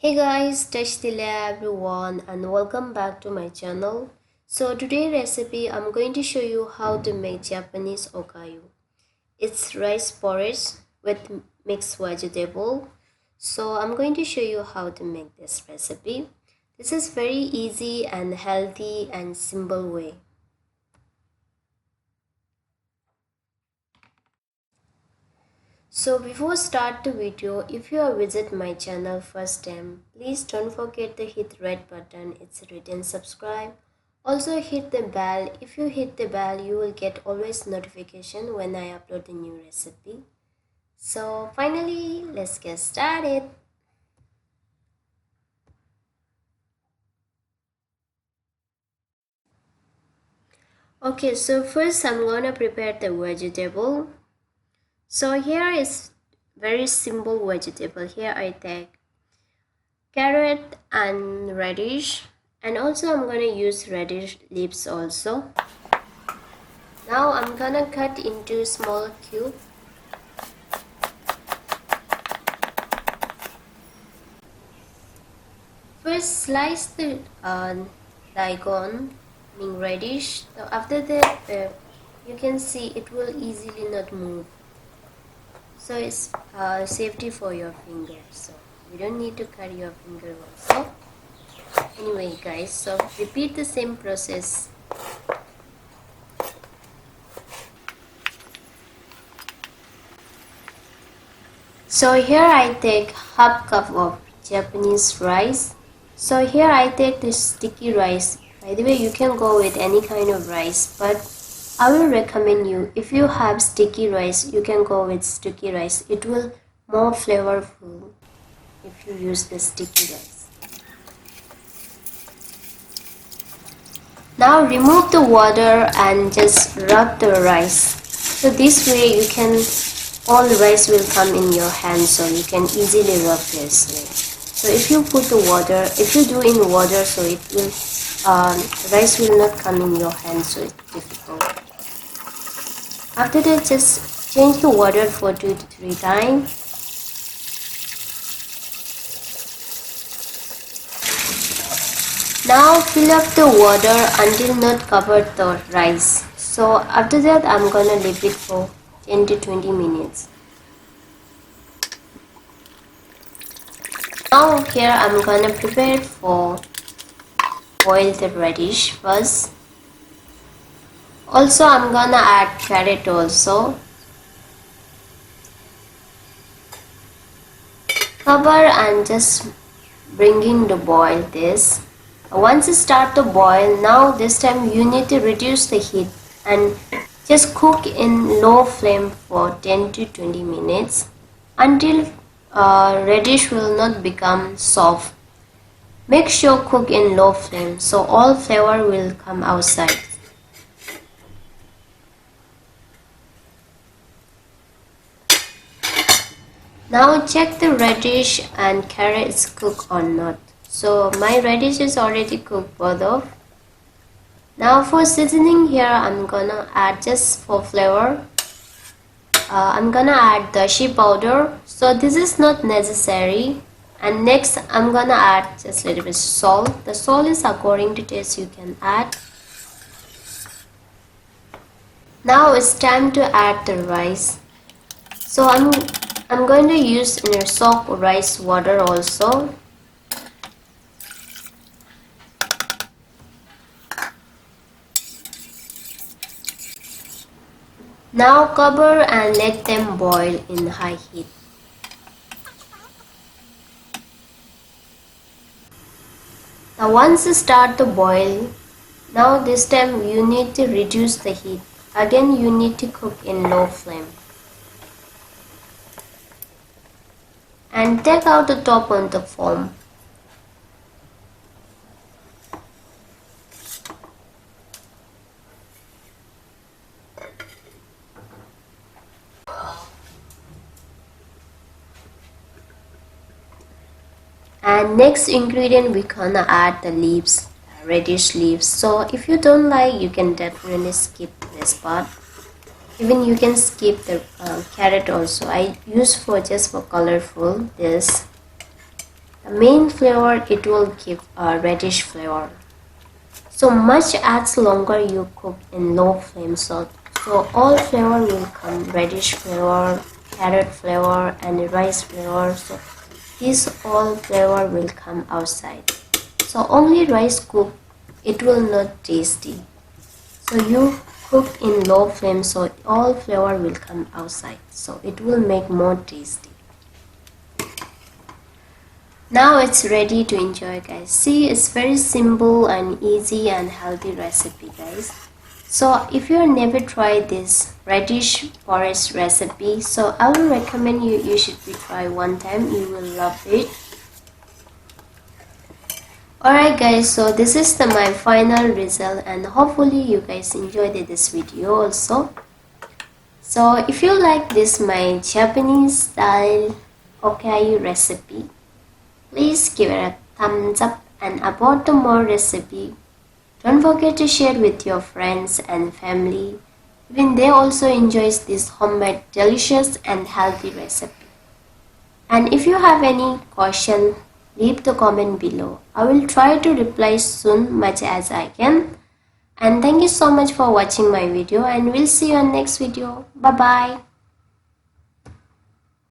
Hey guys, Dickeydol everyone and welcome back to my channel. So today recipe I'm going to show you how to make Japanese okayu. It's rice porridge with mixed vegetable. So I'm going to show you how to make this recipe. This is very easy and healthy and simple way. So before start the video, if you are visit my channel first time, please don't forget to hit red button. It's written subscribe. Also hit the bell. If you hit the bell, you will get always notification when I upload a new recipe. So finally, let's get started. Okay, so first I'm gonna prepare the vegetable. So here is very simple vegetable. Here I take carrot and radish, and also I'm gonna use radish leaves also. Now I'm gonna cut into small cube. First slice the daikon, meaning radish. So after that you can see it will easily not move, so it's safety for your finger, so you don't need to cut your finger also. Anyway guys, so repeat the same process. So here I take half cup of Japanese rice. So here I take this sticky rice. By the way, you can go with any kind of rice, but I will recommend you, if you have sticky rice, you can go with sticky rice. It will more flavorful if you use the sticky rice. Now remove the water and just rub the rice. So this way you can, all the rice will come in your hand, so you can easily rub this way. So if you put the water, if you do in water, so it will, rice will not come in your hand, so it's difficult. After that, just change the water for 2 to 3 times. Now fill up the water until not cover the rice. So after that, I'm gonna leave it for 10 to 20 minutes. Now here I'm gonna prepare for boil the radish first. Also I'm gonna add carrot also. Cover and just bring in the boil this. Once you start to boil, now this time you need to reduce the heat and just cook in low flame for 10 to 20 minutes until radish will not become soft. Make sure cook in low flame so all flavor will come outside. Now check the radish and carrot is cooked or not. So my radish is already cooked both of. Now for seasoning, here I'm gonna add just for flavor. I'm gonna add dashi powder. So this is not necessary. And next I'm gonna add just a little bit salt. The salt is according to taste, you can add. Now it's time to add the rice. So I'm going to use soak rice water also. Now cover and let them boil in high heat. Now once you start to boil, now this time you need to reduce the heat. Again you need to cook in low flame. And take out the top on the foam. And next ingredient, we're gonna add the leaves, radish leaves. So if you don't like, you can definitely skip this part. Even you can skip the carrot also. I use for just for colorful this. the main flavor, it will give a radish flavor. So much as longer you cook in low flame, so all flavor will come, radish flavor, carrot flavor and rice flavor. So this all flavor will come outside. So only rice cook, it will not tasty. So you cook in low flame, so all flavor will come outside. So it will make more tasty. Now it's ready to enjoy, guys. See, it's very simple and easy and healthy recipe, guys. So if you never tried this radish porridge recipe, so I will recommend you should be try one time. You will love it. Alright guys, so this is my final result, and hopefully you guys enjoyed this video also. So if you like this my Japanese style okayu recipe, please give it a thumbs up, and about the more recipe, don't forget to share with your friends and family. Even they also enjoys this homemade delicious and healthy recipe. And if you have any question, leave the comment below. I will try to reply soon much as I can. And thank you so much for watching my video, and we'll see you on next video. Bye bye.